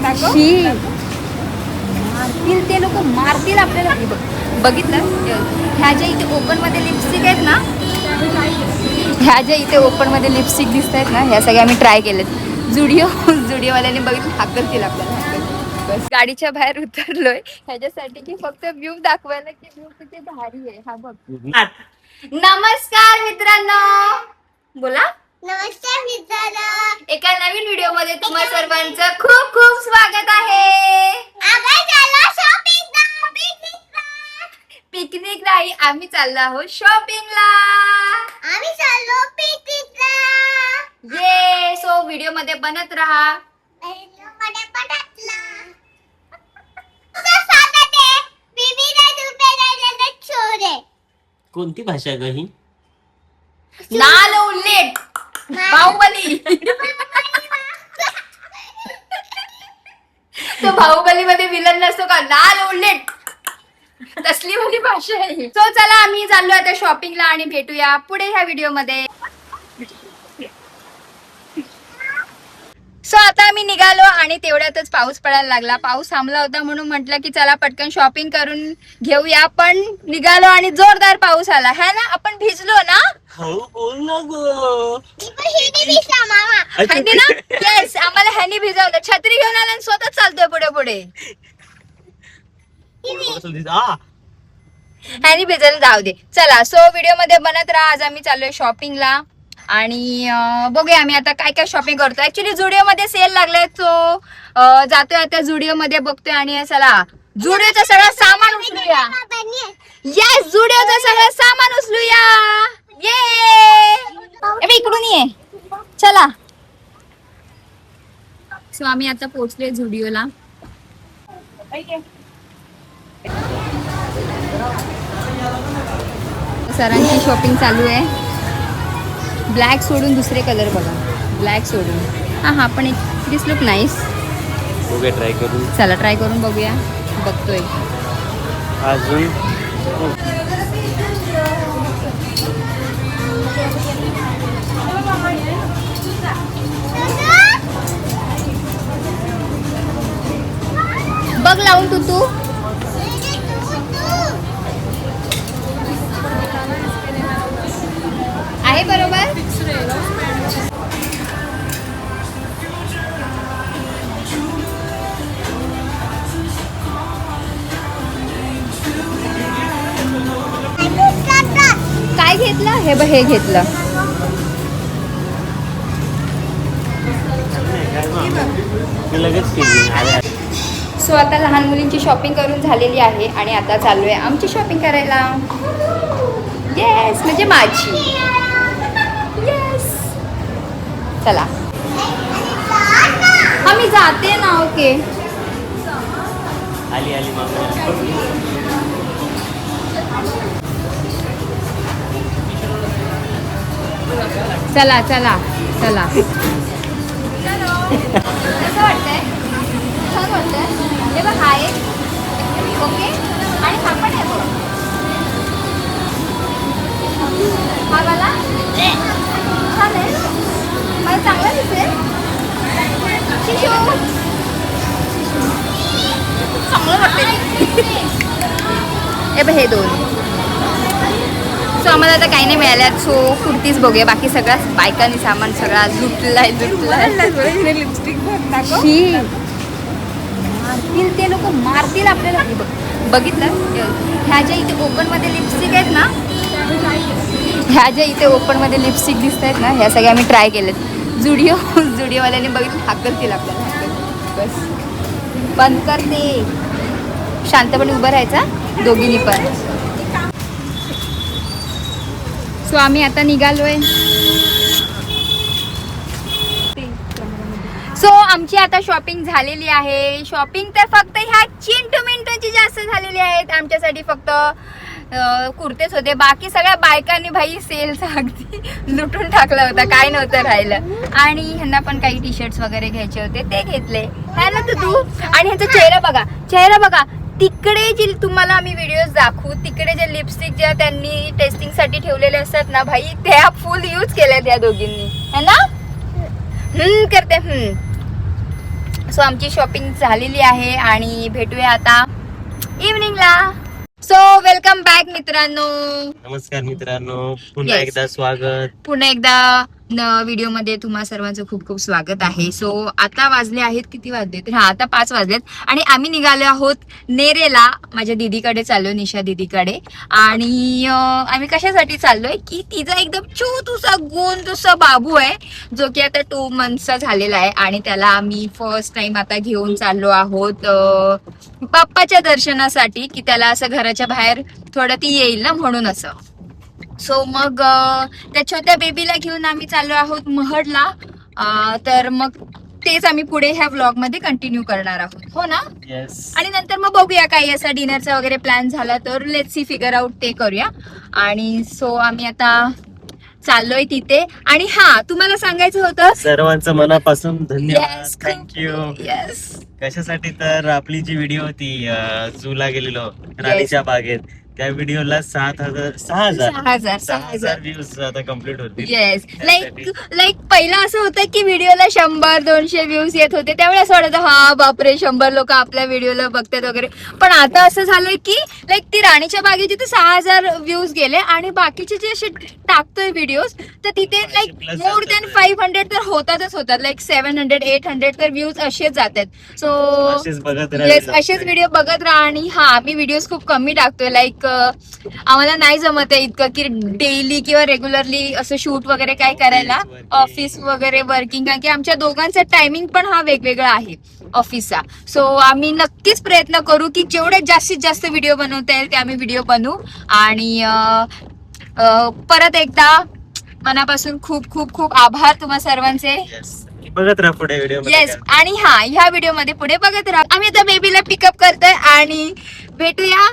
मारतील ते लोक, मारतील आपल्याला. बघितलं ह्या ज्या इथे ओपन मध्ये लिपस्टिक आहेत ना, ह्या ज्या इथे ओपन मध्ये लिपस्टिक दिसत आहेत ना, ह्या सगळ्या आम्ही ट्राय केलेत. जुडिओवाल्याने बघितलं हाकलतील आपल्याला. बस गाडीच्या बाहेर उतरलोय ह्याच्यासाठी की फक्त व्ह्यू दाखवायला की व्ह्यू किती भारी आहे. हा बघ. नमस्कार मित्रांनो, बोला. नमस्कार मित्रांनो, एका नवीन व्हिडिओ मध्ये तुम्हा सर्वांचं खूप खूप स्वागत आहे. पिकनिक नाही, आम्ही चाललो आहोत शॉपिंगला. ये सो व्हिडिओ मध्ये बनत राहा. कोणती भाषा ग ही? नाल उल्लेख बाहुबली. तो बाहुबली मध्ये विलन नसतो का, नाल उल्लेख, तसली वाली भाषा आहे. सो चला आम्ही चाललो आता शॉपिंगला आणि भेटूया पुढे ह्या व्हिडिओ मध्ये. सो आता आम्ही निघालो आणि तेवढ्यातच पाऊस पडायला लागला. पाऊस थांबला होता म्हणून म्हटलं की चला पटकन शॉपिंग करून घेऊया. पण निघालो आणि जोरदार पाऊस आला है ना. आपण भिजलो ना. बोल ना गो. हनी ना. येस, आम्हाला हनी भिजवलं. छत्री घेऊन आला आणि स्वतःच चालतोय पुढे पुढे. हनी भिजवलं, जाऊ दे. चला सो व्हिडिओ मध्ये बनत राहा. आज आम्ही चाललोय शॉपिंगला आणि बघूया आम्ही आता काय काय शॉपिंग करतो. ऍक्च्युली जुडिओ मध्ये सेल लागलाय, सो जातोय आता जुडिओ मध्ये बघतोय आणि चला जुडिओचं सगळं सामान उचलूया. येस, जुडिओचं सगळं सामान उचलूया. ये इकडून ये, चला. सो आम्ही आता पोहोचलोय जुडिओला. सरांची शॉपिंग चालू आहे. ब्लॅक सोडून दुसरे कलर बघा, ब्लॅक सोडून. हा पण एक दिस लुक नाईस. बघूया ट्राय करून. चला ट्राय करून बघूया. बघतोय अजून बघ लावून तू आहे बरोबर. काय घेतलं हे बघ, हे घेतलं. लगेच केली. सो आता लहान मुलींची शॉपिंग करून झालेली आहे आणि आता चालू आहे आमची शॉपिंग करायला. येस, म्हणजे माझी. येस, चला. हा मी जाते ना. ओके आली आली मामा. चला चला चला. कसं वाटतंय? छान वाटतंय. हे बघ, हा एक ओके आणि हा पण आहे बघ. हा मला छान आहे, मला चांगला दिसेल. शिशू चांगलं वाटतंय. हे बघ, हे दोन. सो आम्हाला आता काही नाही मिळाल्यात. सो कुर्तीच बघूया. बाकी सगळ्याच बायकांनी सामान सगळा लुटलाय. लिपस्टिक मारतील ते लोक, मारतील आपल्याला. बघितलं ह्या ज्या इथे ओपन मध्ये लिपस्टिक आहेत ना, ह्या ज्या इथे ओपन मध्ये लिपस्टिक दिसत आहेत ना, ह्या सगळ्या आम्ही ट्राय केलेत. जुडिओवाल्याने बघितलं हाकलतील आपल्याला. बस बंद करते. शांतपणे उभं राहायचा दोघींनी पण. सो आम्ही आता निघालोय. सो आमची आता शॉपिंग झालेली आहे. शॉपिंग तर फक्त ह्या चिंटू मिंटूची जास्त झालेली आहेत. आमच्यासाठी फक्त कुर्तेच होते. बाकी सगळ्या बायकांनी भाई सेलचा अगदी लुटून टाकला होता, काय नव्हतं राहिलं. आणि ह्यांना पण काही टी शर्ट्स वगैरे घ्यायचे होते, ते घेतले. है ना तू. आणि ह्यांचा चेहरा बघा, चेहरा बघा. तिकडे जे तुम्हाला आम्ही व्हिडिओज दाखवू, तिकडे जे लिपस्टिक ज्या त्यांनी टेस्टिंग साठी ठेवलेले असतात ना भाई, त्या फुल यूज केल्या त्या दोघींनी, है ना. करते सो आमची शॉपिंग झालेली आहे आणि भेटूया आता इव्हनिंगला. सो वेलकम बॅक मित्रांनो. नमस्कार मित्रांनो, पुन्हा Yes. एकदा स्वागत. पुन्हा एकदा व्हिडिओ मध्ये तुम्हा सर्वांचं खूप खूप स्वागत आहे. सो आता वाजले आहेत, किती वाजलेत? हा, आता 5 वाजलेत आणि आम्ही निघालो आहोत नेरेला. माझ्या दीदीकडे चाललोय, निशा दीदीकडे. आणि आम्ही कशासाठी चाललोय की तिचा एकदम छोटूसा गोंडूसा बाबू आहे, जो की आता 2 मंथचा झालेला आहे आणि त्याला आम्ही फर्स्ट टाइम आता घेऊन चाललो आहोत बाप्पाच्या दर्शनासाठी, की त्याला असं घराच्या बाहेर थोडं ती येईल ना म्हणून असं. सो मग त्या छोट्या बेबीला घेऊन आम्ही चाललो आहोत महडला. तर मग तेच आम्ही पुढे ह्या व्लॉग मध्ये कंटिन्यू करणार आहोत, हो ना? येस. आणि नंतर मग बघूया काही असा डिनरचा वगैरे प्लॅन झाला तर लेट्स सी फिगर आउट ते करूया. आणि सो आम्ही आता चाललोय तिथे. आणि हा, तुम्हाला सांगायचं होतं, सर्वांचं मनापासून धन्यवाद. Yes, thank you. येस, कशासाठी तर आपली जी व्हिडिओ होती झूला गेलेलो राणीच्या बागेत, त्या व्हिडिओला 6,000 व्ह्यूज आता कम्प्लीट होतील. येस. लाईक पहिलं असं होतं की व्हिडिओला 100-200 व्ह्यूज येत होते, त्यावेळेस असं वाटतं हा बापरे 100 लोक आपल्या व्हिडिओला बघतात वगैरे. पण आता असं झालंय की लाईक ती राणीच्या बागेत तिथे 6,000 व्ह्यूज गेले आणि बाकीचे जे असे टाकतोय व्हिडिओज तर तिथे लाईक मोर दॅन 500 तर होतात. लाईक 700-800 तर व्ह्यूज असेच जातात. सो असेच बघत येस, असेच व्हिडिओ बघत राहा. आणि हा, आम्ही व्हिडिओज खूप कमी टाकतोय. लाईक आम्हाला नाही जमत आहे इतकं की डेली किंवा रेग्युलरली असं शूट वगैरे काय करायला, ऑफिस वगैरे वर्किंग, कारण की आमच्या दोघांचा टायमिंग पण हा वेगवेगळा आहे ऑफिसचा. सो आम्ही नक्कीच प्रयत्न करू की जेवढे जास्तीत जास्त व्हिडिओ बनवता येईल ते आम्ही व्हिडिओ बनवू. आणि परत एकदा मनापासून खूप खूप खूप आभार तुम्हा सर्वांचे. बघत राहा पुढे व्हिडिओ. येस. आणि हा, ह्या व्हिडिओ मध्ये पुढे बघत राहा. आम्ही आता बेबीला पिकअप करतोय आणि भेटूया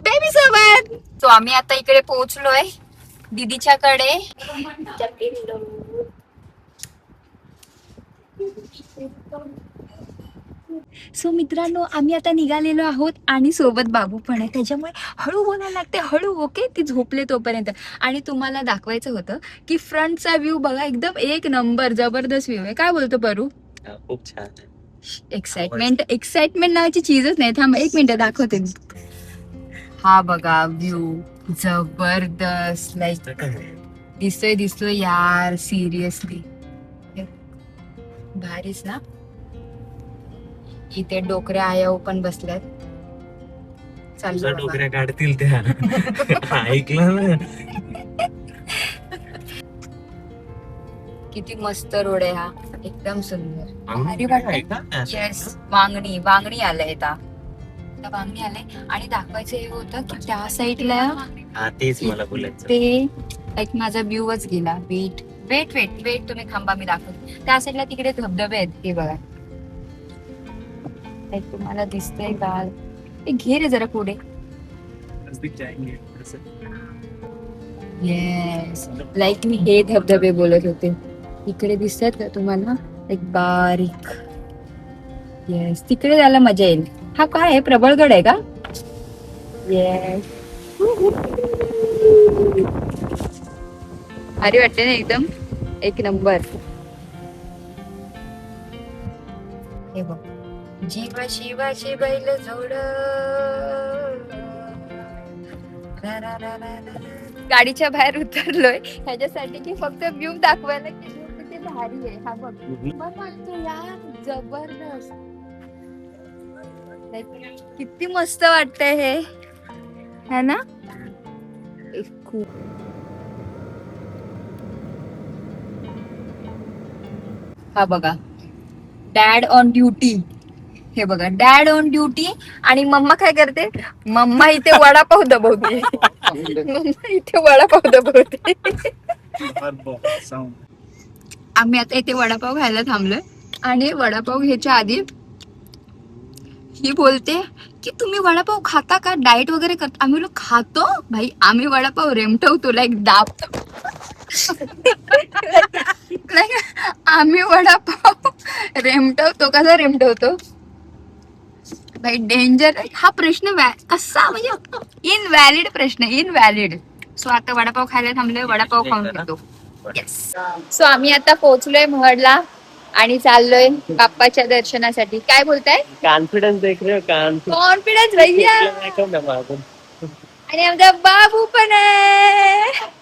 बेबी सोबत. सो आम्ही आता इकडे पोहोचलोय दीदीच्या कडे. सो मित्रांनो, आम्ही आता निघालेलो आहोत आणि सोबत बाबू पण आहे, त्याच्यामुळे हळू बोलायला लागते, हळू. ओके, ती झोपले तोपर्यंत. आणि तुम्हाला दाखवायचं होतं की फ्रंटचा व्ह्यू बघा, एकदम एक नंबर जबरदस्त व्ह्यू आहे. काय बोलतो परू? खूप छान. एक्साइटमेंट नावाची चीजच नाही. थांब 1 मिनिट दाखवते. हा बघा व्ह्यू, जबरदस्त. लाईक दिसतोय यार, सिरियसली भारीच ना. इथे डोकऱ्या आया पण बसल्यात. चालू डोकऱ्या काढतील त्या. ऐकलं ना. किती मस्त रोड आहे हा, एकदम सुंदर. भारी आहे वाटतंय. का? येस, वांगणी आलंय आता वांगणी आलंय. आणि दाखवायचं हे होतं की त्या साईडला हा, तेच मला बोलायचं. ते लाईक माझा व्ह्यूच गेला. वेट तुम्ही थांबा, मी दाखवते. त्या साईडला तिकडे धबधबे आहेत, ते बघा. लाईक तुम्हाला दिसतंय का? घे रे जरा पुढे. येस, लाईक मी हे धबधबे बोलत होते. इकडे दिसतात का तुम्हाला? एक बारीक. येस, तिकडे जायला मजा येईल. हा काय आहे, प्रबळगड आहे का? येस. अरे वाटते ना, एकदम एक नंबर. हे बघ, जीवा शिवाची बैल जोड. गाडीच्या बाहेर उतरलोय ह्याच्यासाठी की फक्त व्ह्यू दाखवायला की व्ह्यू किती भारी आहे. हा बघ, मग वाटतो यार, जबरदस्त. किती मस्त वाटतंय हे, है ना? खूप. हा बघा, डॅड ऑन ड्युटी. हे बघा, डॅड ऑन ड्युटी. आणि मम्मा काय करते? मम्मा इथे वडापाव दबवते. आम्ही आता इथे वडापाव खायला थांबलोय आणि वडापाव घ्यायच्या आधी ही बोलते की तुम्ही वडापाव खाता का, डाएट वगैरे करता? आम्ही लोक खातो भाई, आम्ही वडापाव रेमटवतो, लाईक दाबतो. आम्ही वडापाव रेमटवतो. कसा रेमटवतो भाई? डेंजर. हा प्रश्न कसा, म्हणजे इनव्हॅलिड प्रश्न, इनव्हॅलिड. सो आता वडापाव खायला थांबलोय, वडापाव खाऊन घेतो. येस. सो आम्ही आता पोहोचलोय महडला आणि चाललोय बाप्पाच्या दर्शनासाठी. काय बोलताय? कॉन्फिडन्स देख रहे हो कॉन्फिडन्स भैया. आणि आमचा बाबू पण आहे.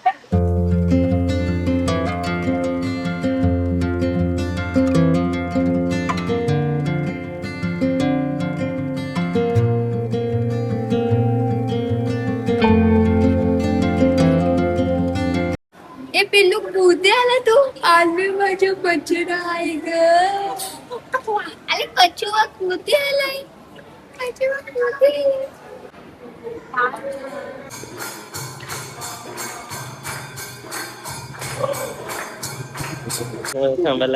ए पिल्लू कुठे आला तू? आले माझ्या बच्चूला आहे ग. अरे बच्चूवा कुठे आलाय? बच्चूवा कुठे?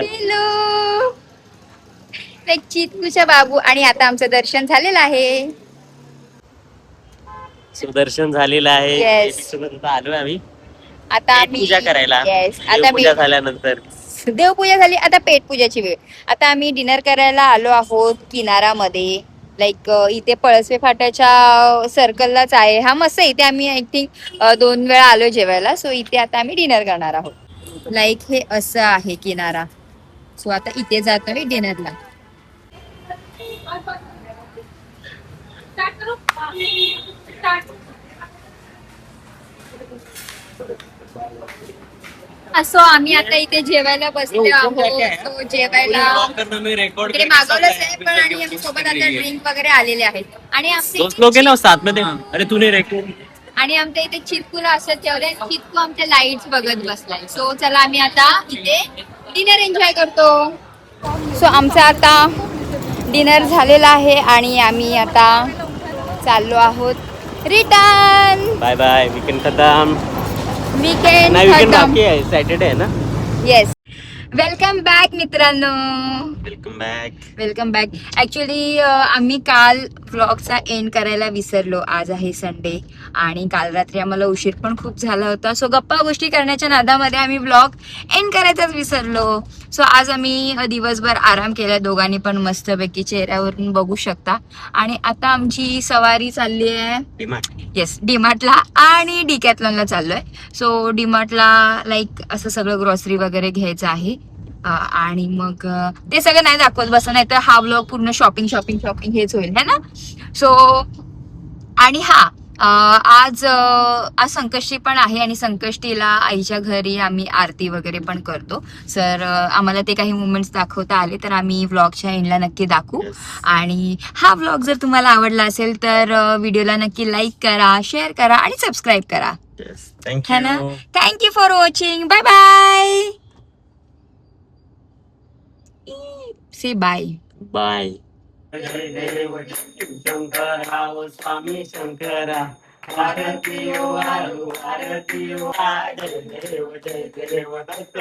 पिल्लू चितकूचा बाबू. आणि आता आमचं दर्शन झालेलं आहे. सुदर्शन झालेलं आहे. Yes. देवीसोबत आलोय आम्ही आता पेट आम्ही पूजा करायला. येस आता मी पूजा झाल्यानंतर देवपूजा झाली. आता पेट पूजाची वेळ. आता आम्ही डिनर करायला आलो आहोत किनारामध्ये. लाईक इथे पळसवे फाट्याच्या सर्कललाच आहे. हा मस्त आहे. इथे आम्ही आय थिंक 2 वेळा आलो जेवायला. सो इथे आता आम्ही डिनर करणार आहोत. लाईक हे असं आहे किनारा. सो आता इथे जातोय डिनरला. असो आम्ही आता इथे जेवायला बसलो आहोत. सो जेवायला इकडे मागवलंच आहे पण. आणि आम्ही सोबत आता ड्रिंक वगैरे आलेले आहेत. आणि दोस्त लोग हैं ना साथ में थे. अरे तूने रेकॉर्ड. आणि आमच्या इथे चितकूला असं जेवढे चितकू आमच्या लाईट्स बघत बसलाय. सो चला आम्ही आता इथे डिनर एन्जॉय करतो. सो आमचा आता डिनर झालेला आहे आणि आम्ही आता चाललो आहोत रिटर्न. Bye bye. वीकेंड खतम. वीकेंड नाही वीकेंड खतम. बाकी आहे. सॅटर्डे आहे ना. येस. वेलकम बॅक मित्रांनो. Welcome back. Welcome back. Actually आम्ही काल व्लॉगचा एंड करायला विसरलो. आज आहे संडे आणि काल रात्री आम्हाला उशीर पण खूप झाला होता. सो गप्पा गोष्टी करण्याच्या नादामध्ये आम्ही व्लॉग एंड करायचाच विसरलो. सो आज आम्ही दिवसभर आराम केला दोघांनी पण मस्तपैकी. चेहऱ्यावरून बघू शकता. आणि आता आमची सवारी चालली आहे डिमार्ट. येस डीमार्टला आणि डिकॅथलॉनला चाललोय. सो डीमार्टला लाईक असं सगळं ग्रॉसरी वगैरे घ्यायचं आहे. आणि मग ते सगळं नाही दाखवत बस. नाही तर हा व्लॉग पूर्ण शॉपिंग शॉपिंग शॉपिंग हेच होईल है ना. सो आणि आज संकष्टी पण आहे. आणि संकष्टीला आईच्या घरी आम्ही आरती वगैरे पण करतो. सर आम्हाला ते काही मुमेंट्स दाखवता आले तर आम्ही व्लॉगच्या एंडला नक्की दाखवू. आणि हा व्लॉग जर तुम्हाला आवडला असेल तर व्हिडिओला नक्की लाईक करा, शेअर करा आणि सबस्क्राईब करा. है ना. Thank you for watching. Bye bye. Say bye. Bye. Shankara स्वामी शंकरा. आरती ओ आरती ओ जय देव जय देव दत्त